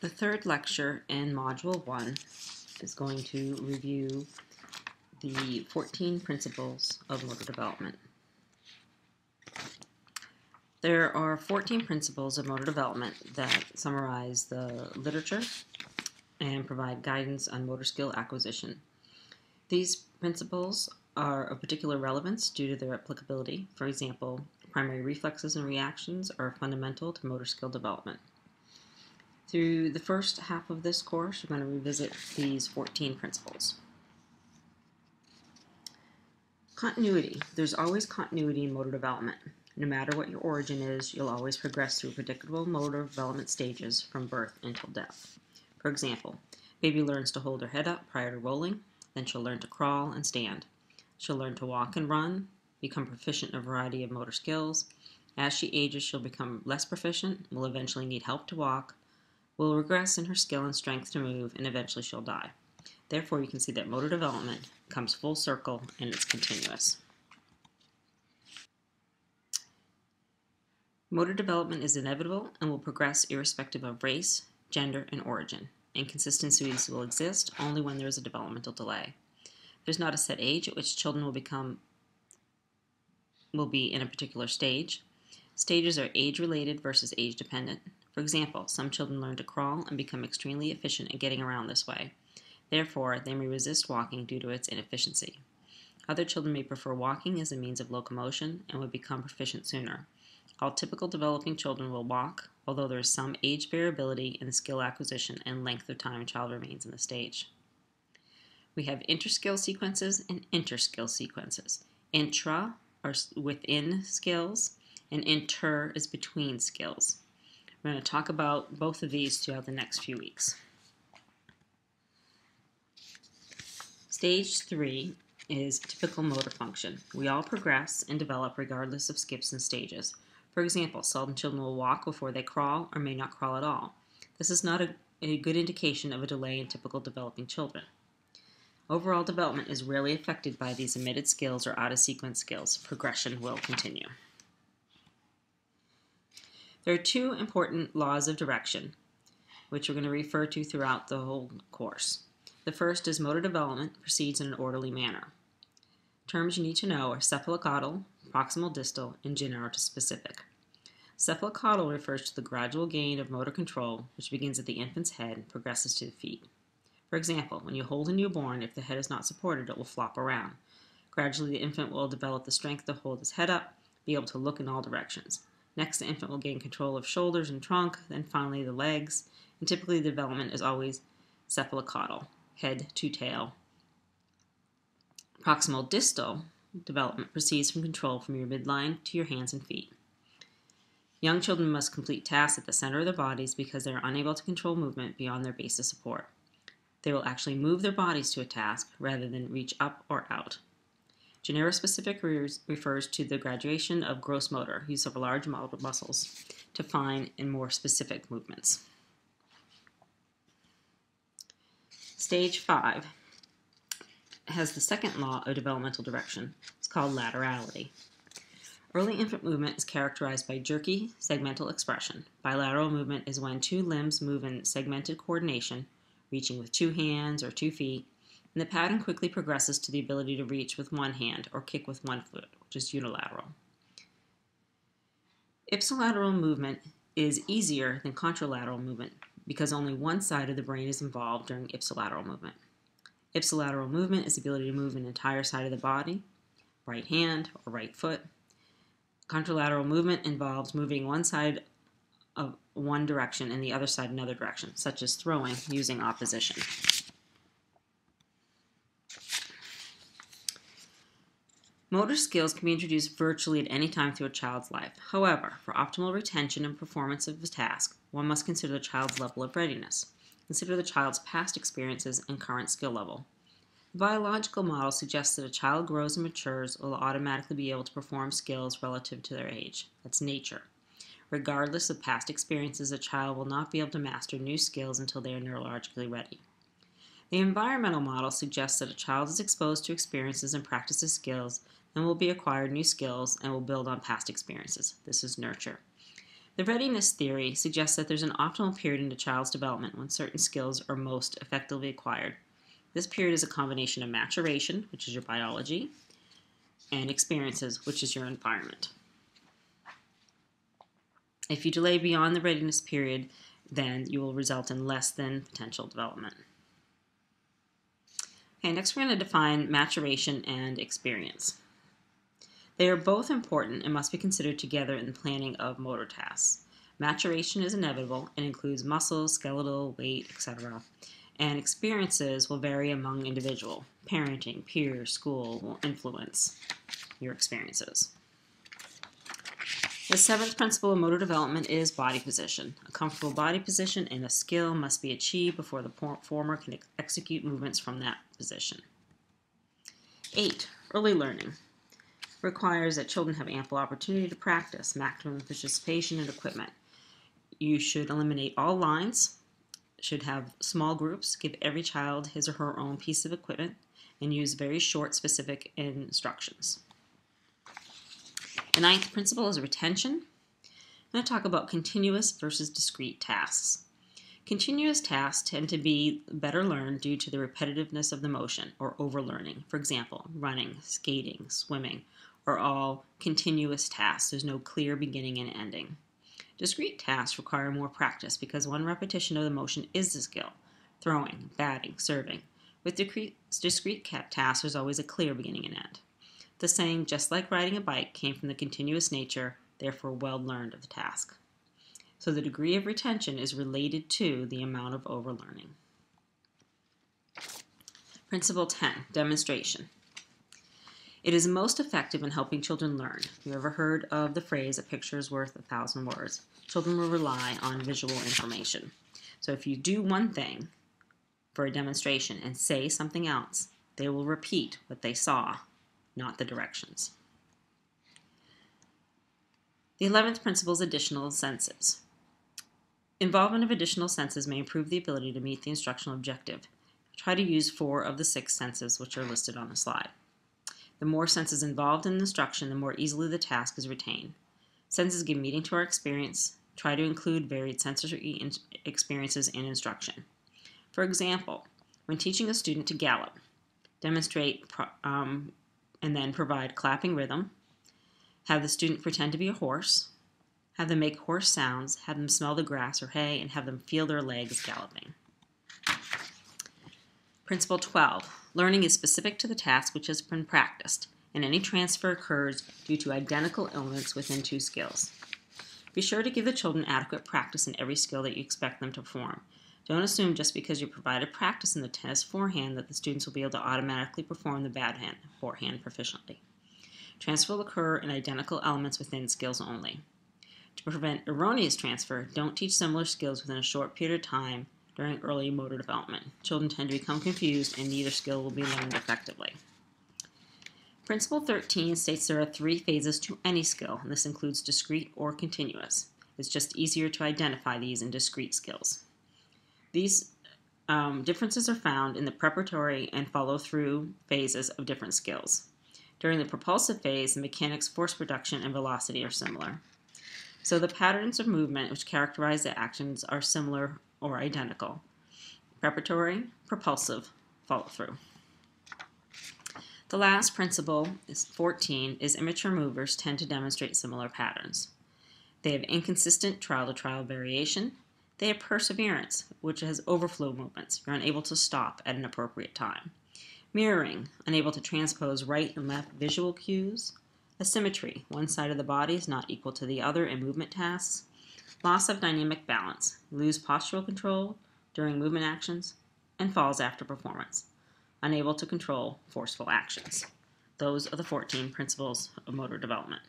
The third lecture in Module 1 is going to review the 14 principles of motor development. There are 14 principles of motor development that summarize the literature and provide guidance on motor skill acquisition. These principles are of particular relevance due to their applicability. For example, primary reflexes and reactions are fundamental to motor skill development. Through the first half of this course, we're going to revisit these 14 principles. Continuity. There's always continuity in motor development. No matter what your origin is, you'll always progress through predictable motor development stages from birth until death. For example, baby learns to hold her head up prior to rolling, then she'll learn to crawl and stand. She'll learn to walk and run, become proficient in a variety of motor skills. As she ages, she'll become less proficient, will eventually need help to walk, will regress in her skill and strength to move, and eventually she'll die. Therefore, you can see that motor development comes full circle and it's continuous. Motor development is inevitable and will progress irrespective of race, gender, and origin. Inconsistencies will exist only when there is a developmental delay. There's not a set age at which children will be in a particular stage. Stages are age-related versus age-dependent. For example, some children learn to crawl and become extremely efficient at getting around this way. Therefore, they may resist walking due to its inefficiency. Other children may prefer walking as a means of locomotion and would become proficient sooner. All typical developing children will walk, although there is some age variability in the skill acquisition and length of time a child remains in the stage. We have interskill sequences and interskill sequences. Intra are within skills, and inter is between skills. We're going to talk about both of these throughout the next few weeks. Stage 3 is typical motor function. We all progress and develop regardless of skips and stages. For example, some children will walk before they crawl or may not crawl at all. This is not a good indication of a delay in typical developing children. Overall development is rarely affected by these omitted skills or out-of-sequence skills. Progression will continue. There are two important laws of direction, which we're going to refer to throughout the whole course. The first is motor development proceeds in an orderly manner. Terms you need to know are cephalocaudal, proximal distal, and genero-specific. Cephalocaudal refers to the gradual gain of motor control, which begins at the infant's head and progresses to the feet. For example, when you hold a newborn, if the head is not supported, it will flop around. Gradually, the infant will develop the strength to hold his head up, be able to look in all directions. Next, the infant will gain control of shoulders and trunk, then finally the legs, and typically the development is always cephalocaudal, head to tail. Proximal distal development proceeds from control from your midline to your hands and feet. Young children must complete tasks at the center of their bodies because they are unable to control movement beyond their base of support. They will actually move their bodies to a task rather than reach up or out. Genero-specific refers to the graduation of gross motor, use of large muscles, to fine and more specific movements. Stage 5 has the second law of developmental direction. It's called laterality. Early infant movement is characterized by jerky segmental expression. Bilateral movement is when two limbs move in segmented coordination, reaching with 2 hands or 2 feet, and the pattern quickly progresses to the ability to reach with 1 hand or kick with 1 foot, which is unilateral. Ipsilateral movement is easier than contralateral movement because only one side of the brain is involved during ipsilateral movement. Ipsilateral movement is the ability to move an entire side of the body, right hand or right foot. Contralateral movement involves moving one side of one direction and the other side another direction, such as throwing using opposition. Motor skills can be introduced virtually at any time through a child's life. However, for optimal retention and performance of the task, one must consider the child's level of readiness. Consider the child's past experiences and current skill level. The biological model suggests that a child grows and matures will automatically be able to perform skills relative to their age. That's nature. Regardless of past experiences, a child will not be able to master new skills until they are neurologically ready. The environmental model suggests that a child is exposed to experiences and practices skills and will be acquired new skills and will build on past experiences. This is nurture. The readiness theory suggests that there's an optimal period in a child's development when certain skills are most effectively acquired. This period is a combination of maturation, which is your biology, and experiences, which is your environment. If you delay beyond the readiness period, then you will result in less than potential development. Okay, next we're going to define maturation and experience. They are both important and must be considered together in the planning of motor tasks. Maturation is inevitable and includes muscle, skeletal, weight, etc. And experiences will vary among individuals. Parenting, peers, school will influence your experiences. The seventh principle of motor development is body position. A comfortable body position and a skill must be achieved before the performer can execute movements from that position. 8. Early learning requires that children have ample opportunity to practice, maximum participation, and equipment. You should eliminate all lines, should have small groups, give every child his or her own piece of equipment, and use very short, specific instructions. The ninth principle is retention. I'm going to talk about continuous versus discrete tasks. Continuous tasks tend to be better learned due to the repetitiveness of the motion or overlearning. For example, running, skating, swimming are all continuous tasks. There's no clear beginning and ending. Discrete tasks require more practice because one repetition of the motion is the skill. Throwing, batting, serving. With discrete tasks, there's always a clear beginning and end. The saying, just like riding a bike, came from the continuous nature, therefore well learned of the task. So the degree of retention is related to the amount of overlearning. Principle 10, demonstration. It is most effective in helping children learn. You ever heard of the phrase, a picture is worth 1,000 words? Children will rely on visual information. So if you do one thing for a demonstration and say something else, they will repeat what they saw, not the directions. The 11th principle is additional senses. Involvement of additional senses may improve the ability to meet the instructional objective. Try to use 4 of the 6 senses which are listed on the slide. The more senses involved in the instruction, the more easily the task is retained. Senses give meaning to our experience. Try to include varied sensory experiences in instruction. For example, when teaching a student to gallop, demonstrate and then provide clapping rhythm, have the student pretend to be a horse, have them make horse sounds, have them smell the grass or hay, and have them feel their legs galloping. Principle 12. Learning is specific to the task which has been practiced, and any transfer occurs due to identical elements within 2 skills. Be sure to give the children adequate practice in every skill that you expect them to perform. Don't assume just because you provided practice in the test forehand that the students will be able to automatically perform the bad hand forehand proficiently. Transfer will occur in identical elements within skills only. To prevent erroneous transfer, don't teach similar skills within a short period of time during early motor development. Children tend to become confused and neither skill will be learned effectively. Principle 13 states there are 3 phases to any skill, and this includes discrete or continuous. It's just easier to identify these in discrete skills. These differences are found in the preparatory and follow-through phases of different skills. During the propulsive phase, the mechanics, force production, and velocity are similar. So the patterns of movement which characterize the actions are similar or identical. Preparatory, propulsive, follow-through. The last principle, is 14, is immature movers tend to demonstrate similar patterns. They have inconsistent trial-to-trial variation. They have perseverance, which has overflow movements. You're unable to stop at an appropriate time. Mirroring, unable to transpose right and left visual cues. Asymmetry, one side of the body is not equal to the other in movement tasks. Loss of dynamic balance, lose postural control during movement actions, and falls after performance. Unable to control forceful actions. Those are the 14 principles of motor development.